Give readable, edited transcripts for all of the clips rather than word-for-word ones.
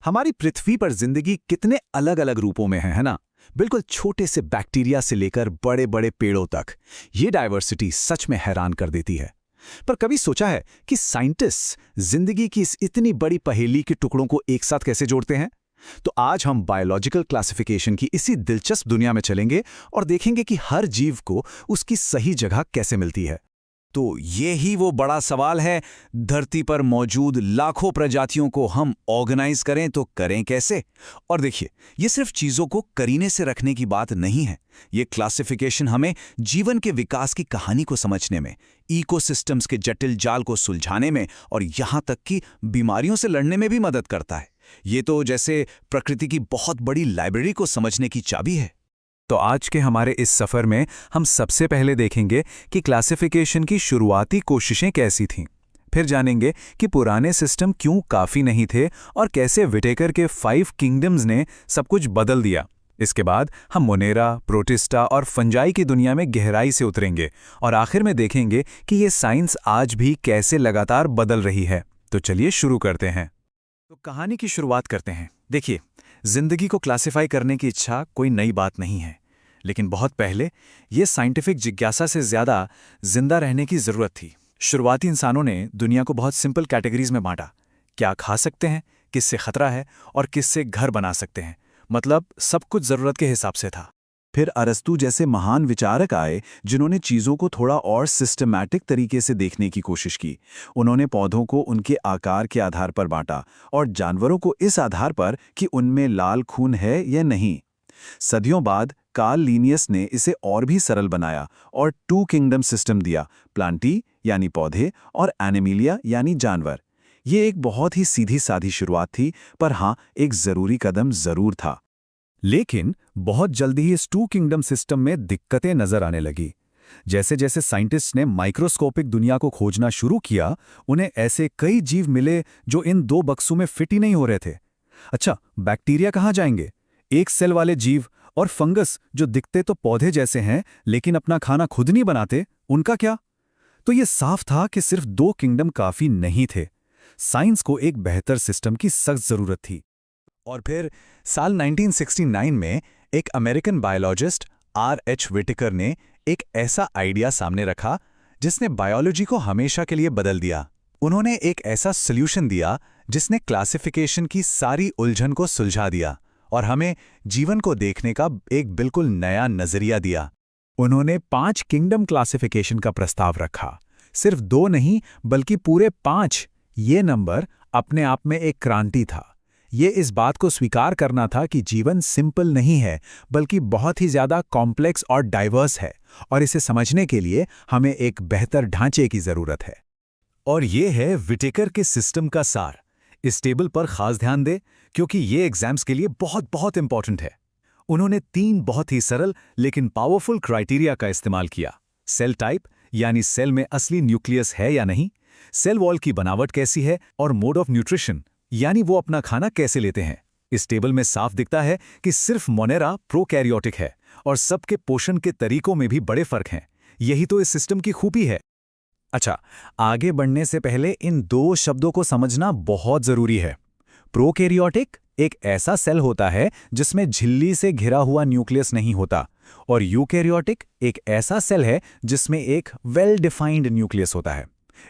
हमारी पृथ्वी पर जिंदगी कितने अलग अलग रूपों में है ना? बिल्कुल छोटे से बैक्टीरिया से लेकर बड़े बड़े पेड़ों तक। ये डाइवर्सिटी सच में हैरान कर देती है। पर कभी सोचा है कि साइंटिस्ट जिंदगी की इस इतनी बड़ी पहेली के टुकड़ों को एक साथ कैसे जोड़ते हैं? तो आज हम बायोलॉजिकल क्लासिफिकेशन की इसी दिलचस्प दुनिया में चलेंगे और देखेंगे कि हर जीव को उसकी सही जगह कैसे मिलती है। तो ये ही वो बड़ा सवाल है, धरती पर मौजूद लाखों प्रजातियों को हम ऑर्गेनाइज करें तो करें कैसे? और देखिए, ये सिर्फ चीजों को करीने से रखने की बात नहीं है। ये क्लासिफिकेशन हमें जीवन के विकास की कहानी को समझने में, इकोसिस्टम्स के जटिल जाल को सुलझाने में और यहाँ तक कि बीमारियों से लड़ने में भी मदद करता है। ये तो जैसे प्रकृति की बहुत बड़ी लाइब्रेरी को समझने की चाबी है। तो आज के हमारे इस सफ़र में हम सबसे पहले देखेंगे कि क्लासिफिकेशन की शुरुआती कोशिशें कैसी थीं। फिर जानेंगे कि पुराने सिस्टम क्यों काफ़ी नहीं थे और कैसे विटेकर के 5 किंगडम्स ने सब कुछ बदल दिया। इसके बाद हम मोनेरा, प्रोटिस्टा और फंजाई की दुनिया में गहराई से उतरेंगे और आखिर में देखेंगे कि ये साइंस आज भी कैसे लगातार बदल रही है। तो चलिए शुरू करते हैं। तो कहानी की शुरुआत करते हैं। देखिए, जिंदगी को क्लासिफाई करने की इच्छा कोई नई बात नहीं है, लेकिन बहुत पहले ये साइंटिफिक जिज्ञासा से ज़्यादा जिंदा रहने की ज़रूरत थी। शुरुआती इंसानों ने दुनिया को बहुत सिंपल कैटेगरीज में बांटा। क्या खा सकते हैं, किससे खतरा है और किससे घर बना सकते हैं। मतलब सब कुछ ज़रूरत के हिसाब से था। फिर अरस्तू जैसे महान विचारक आए जिन्होंने चीज़ों को थोड़ा और सिस्टमैटिक तरीके से देखने की कोशिश की। उन्होंने पौधों को उनके आकार के आधार पर बांटा और जानवरों को इस आधार पर कि उनमें लाल खून है या नहीं। सदियों बाद कार्ल लिनियस ने इसे और भी सरल बनाया और 2 किंगडम सिस्टम दिया, प्लांटी यानी पौधे और एनिमिलिया यानी जानवर। ये एक बहुत ही सीधी साधी शुरुआत थी, पर हाँ, एक ज़रूरी कदम ज़रूर था। लेकिन बहुत जल्दी ही इस 2 किंगडम सिस्टम में दिक्कतें नजर आने लगी। जैसे जैसे साइंटिस्ट ने माइक्रोस्कोपिक दुनिया को खोजना शुरू किया, उन्हें ऐसे कई जीव मिले जो इन 2 बक्सों में फिट ही नहीं हो रहे थे। अच्छा, बैक्टीरिया कहाँ जाएंगे? एक सेल वाले जीव और फंगस जो दिखते तो पौधे जैसे हैं लेकिन अपना खाना खुद नहीं बनाते, उनका क्या? तो ये साफ था कि सिर्फ 2 किंगडम काफी नहीं थे। साइंस को एक बेहतर सिस्टम की सख्त जरूरत थी। और फिर साल 1969 में एक अमेरिकन बायोलॉजिस्ट R.H. विटेकर ने एक ऐसा आइडिया सामने रखा जिसने बायोलॉजी को हमेशा के लिए बदल दिया। उन्होंने एक ऐसा सॉल्यूशन दिया जिसने क्लासिफिकेशन की सारी उलझन को सुलझा दिया और हमें जीवन को देखने का एक बिल्कुल नया नजरिया दिया। उन्होंने 5 किंगडम क्लासिफिकेशन का प्रस्ताव रखा। सिर्फ 2 नहीं, बल्कि पूरे 5। ये नंबर अपने आप में एक क्रांति था। ये इस बात को स्वीकार करना था कि जीवन सिंपल नहीं है, बल्कि बहुत ही ज्यादा कॉम्प्लेक्स और डाइवर्स है, और इसे समझने के लिए हमें एक बेहतर ढांचे की जरूरत है। और ये है विटेकर के सिस्टम का सार। इस टेबल पर खास ध्यान दें, क्योंकि ये एग्जाम्स के लिए बहुत बहुत इंपॉर्टेंट है। उन्होंने 3 बहुत ही सरल लेकिन पावरफुल क्राइटेरिया का इस्तेमाल किया। सेल टाइप, यानी सेल में असली न्यूक्लियस है या नहीं, सेल वॉल की बनावट कैसी है, और मोड ऑफ न्यूट्रिशन, यानी वो अपना खाना कैसे लेते हैं। इस टेबल में साफ दिखता है कि सिर्फ मोनेरा प्रोकैरियोटिक है और सबके पोषण के तरीकों में भी बड़े फर्क हैं। यही तो इस सिस्टम की खूबी है। अच्छा, आगे बढ़ने से पहले इन 2 शब्दों को समझना बहुत जरूरी है। प्रोकैरियोटिक एक ऐसा सेल होता है जिसमें झिल्ली से घिरा हुआ न्यूक्लियस नहीं होता, और यूकैरियोटिक एक ऐसा सेल है जिसमें एक वेल डिफाइंड न्यूक्लियस होता है।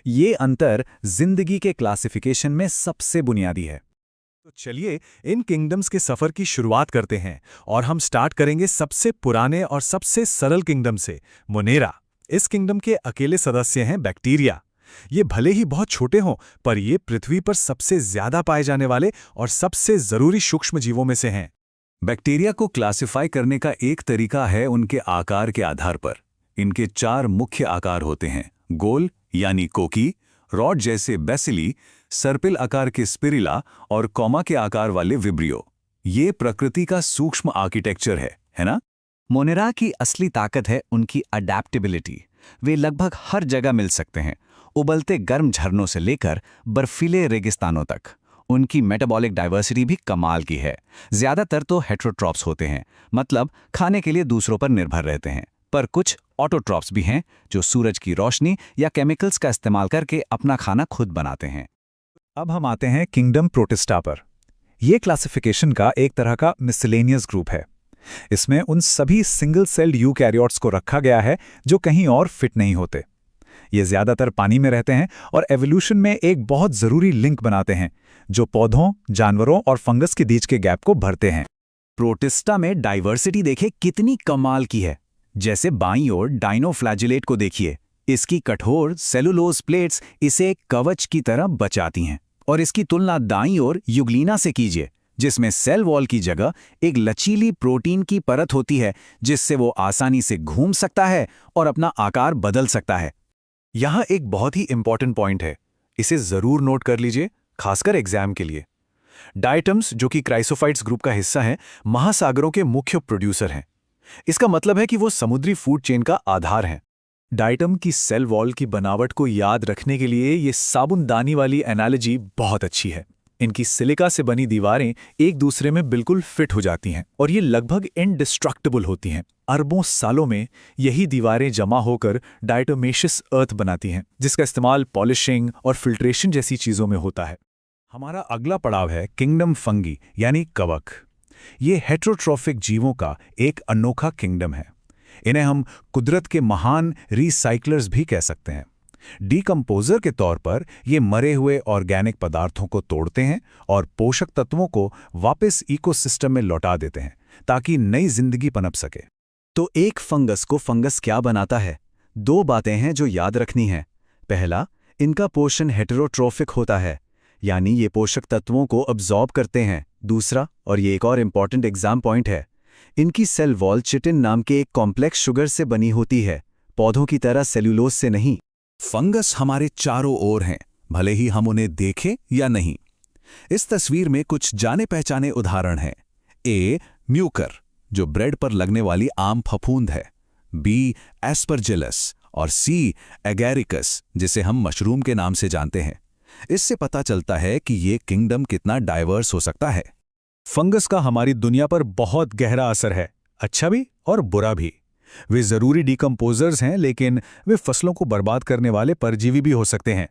ये अंतर जिंदगी के क्लासिफिकेशन में सबसे बुनियादी है। तो चलिए इन किंगडम्स के सफर की शुरुआत करते हैं, और हम स्टार्ट करेंगे सबसे पुराने और सबसे सरल किंगडम से, मोनेरा। इस किंगडम के अकेले सदस्य हैं बैक्टीरिया। ये भले ही बहुत छोटे हों, पर ये पृथ्वी पर सबसे ज्यादा पाए जाने वाले और सबसे जरूरी सूक्ष्म जीवों में से हैं। बैक्टीरिया को क्लासिफाई करने का एक तरीका है उनके आकार के आधार पर। इनके 4 मुख्य आकार होते हैं: गोल यानी कोकी, रॉड जैसे बेसिली, सर्पिल आकार के स्पिरिला और कॉमा के आकार वाले विब्रियो। ये प्रकृति का सूक्ष्म आर्किटेक्चर है ना? मोनेरा की असली ताकत है उनकी अडैप्टेबिलिटी। वे लगभग हर जगह मिल सकते हैं, उबलते गर्म झरनों से लेकर बर्फीले रेगिस्तानों तक। उनकी मेटाबॉलिक डाइवर्सिटी भी कमाल की है। ज्यादातर तो हेट्रोट्रॉप्स होते हैं, मतलब खाने के लिए दूसरों पर निर्भर रहते हैं, पर कुछ ऑटोट्रॉप्स भी हैं जो सूरज की रोशनी या केमिकल्स का इस्तेमाल करके अपना खाना खुद बनाते हैं। अब हम आते हैं किंगडम प्रोटिस्टा पर। ये क्लासिफिकेशन का एक तरह का मिसलेनियस ग्रुप है। इसमें उन सभी सिंगल सेल्ड यूकैरियोट्स को रखा गया है जो कहीं और फिट नहीं होते। ये ज्यादातर पानी में रहते हैं और एवोल्यूशन में एक बहुत जरूरी लिंक बनाते हैं जो पौधों, जानवरों और फंगस के बीच के गैप को भरते हैं। प्रोटिस्टा में डाइवर्सिटी देखे कितनी कमाल की है। जैसे बाईं ओर डाइनोफ्लैजिलेट को देखिए, इसकी कठोर सेलुलोज प्लेट्स इसे एक कवच की तरह बचाती हैं। और इसकी तुलना दाईं ओर यूग्लिना से कीजिए, जिसमें सेल वॉल की जगह एक लचीली प्रोटीन की परत होती है जिससे वो आसानी से घूम सकता है और अपना आकार बदल सकता है। यहाँ एक बहुत ही इंपॉर्टेंट पॉइंट है, इसे जरूर नोट कर लीजिए, खासकर एग्जाम के लिए। डायटम्स, जो कि क्राइसोफाइट्स ग्रुप का हिस्सा हैं, महासागरों के मुख्य प्रोड्यूसर हैं। इसका मतलब है कि वो समुद्री फूड चेन का आधार हैं। डायटम की सेल वॉल की बनावट को याद रखने के लिए ये साबुनदानी वाली एनालॉजी बहुत अच्छी है। इनकी सिलिका से बनी दीवारें एक दूसरे में बिल्कुल फिट हो जाती हैं और ये लगभग इंडिस्ट्रक्टिबल होती हैं। अरबों सालों में यही दीवारें जमा होकर डायटोमेशियस अर्थ बनाती हैं, जिसका इस्तेमाल पॉलिशिंग और फिल्ट्रेशन जैसी चीज़ों में होता है। हमारा अगला पड़ाव है किंगडम फंगी यानी कवक। ये हेट्रोट्रॉफिक जीवों का एक अनोखा किंगडम है। इन्हें हम कुदरत के महान रिसाइक्लर्स भी कह सकते हैं। डीकंपोजर के तौर पर ये मरे हुए ऑर्गेनिक पदार्थों को तोड़ते हैं और पोषक तत्वों को वापस इकोसिस्टम में लौटा देते हैं ताकि नई जिंदगी पनप सके। तो एक फंगस को फंगस क्या बनाता है? दो बातें हैं जो याद रखनी है। पहला, इनका पोषण हेटेरोट्रोफिक होता है, यानी ये पोषक तत्वों को अब्जॉर्ब करते हैं। दूसरा, और ये एक और इम्पॉर्टेंट एग्जाम पॉइंट है, इनकी सेल वॉल चिटिन नाम के एक कॉम्प्लेक्स शुगर से बनी होती है, पौधों की तरह सेल्यूलोज से नहीं। फंगस हमारे चारों ओर हैं, भले ही हम उन्हें देखें या नहीं। इस तस्वीर में कुछ जाने पहचाने उदाहरण हैं। ए, म्यूकर, जो ब्रेड पर लगने वाली आम फफूंद है। बी, एस्परजिलस और सी, एगेरिकस, जिसे हम मशरूम के नाम से जानते हैं। इससे पता चलता है कि ये किंगडम कितना डाइवर्स हो सकता है। फंगस का हमारी दुनिया पर बहुत गहरा असर है, अच्छा भी और बुरा भी। वे जरूरी डीकंपोजर्स हैं, लेकिन वे फसलों को बर्बाद करने वाले परजीवी भी हो सकते हैं।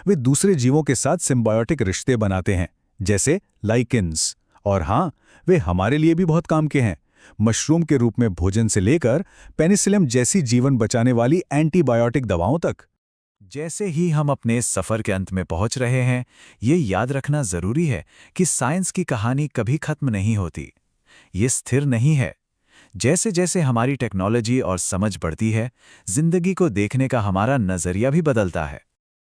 वे दूसरे जीवों के साथ सिम्बायोटिक रिश्ते बनाते हैं, जैसे लाइकेंस। और हाँ, वे हमारे लिए भी बहुत काम के हैं, मशरूम के रूप में भोजन से लेकर पेनिसिलियम जैसी जीवन बचाने वाली एंटीबायोटिक दवाओं तक। जैसे ही हम अपने सफ़र के अंत में पहुंच रहे हैं, ये याद रखना ज़रूरी है कि साइंस की कहानी कभी खत्म नहीं होती। ये स्थिर नहीं है। जैसे जैसे हमारी टेक्नोलॉजी और समझ बढ़ती है, जिंदगी को देखने का हमारा नज़रिया भी बदलता है।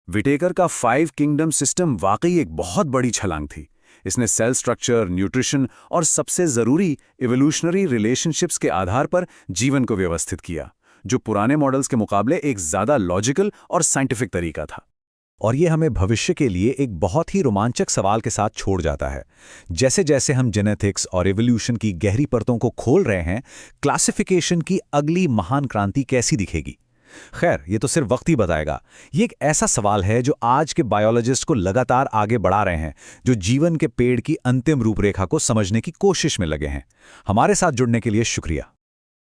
विटेकर का 5 किंगडम सिस्टम वाकई एक बहुत बड़ी छलांग थी। इसने सेल स्ट्रक्चर, न्यूट्रिशन और सबसे ज़रूरी इवोल्यूशनरी रिलेशनशिप्स के आधार पर जीवन को व्यवस्थित किया, जो पुराने मॉडल्स के मुकाबले एक ज़्यादा लॉजिकल और साइंटिफिक तरीका था। और ये हमें भविष्य के लिए एक बहुत ही रोमांचक सवाल के साथ छोड़ जाता है। जैसे जैसे हम जेनेटिक्स और एवोल्यूशन की गहरी परतों को खोल रहे हैं, क्लासिफिकेशन की अगली महान क्रांति कैसी दिखेगी? खैर, ये तो सिर्फ वक्त ही बताएगा। ये एक ऐसा सवाल है जो आज के बायोलॉजिस्ट को लगातार आगे बढ़ा रहे हैं, जो जीवन के पेड़ की अंतिम रूपरेखा को समझने की कोशिश में लगे हैं। हमारे साथ जुड़ने के लिए शुक्रिया।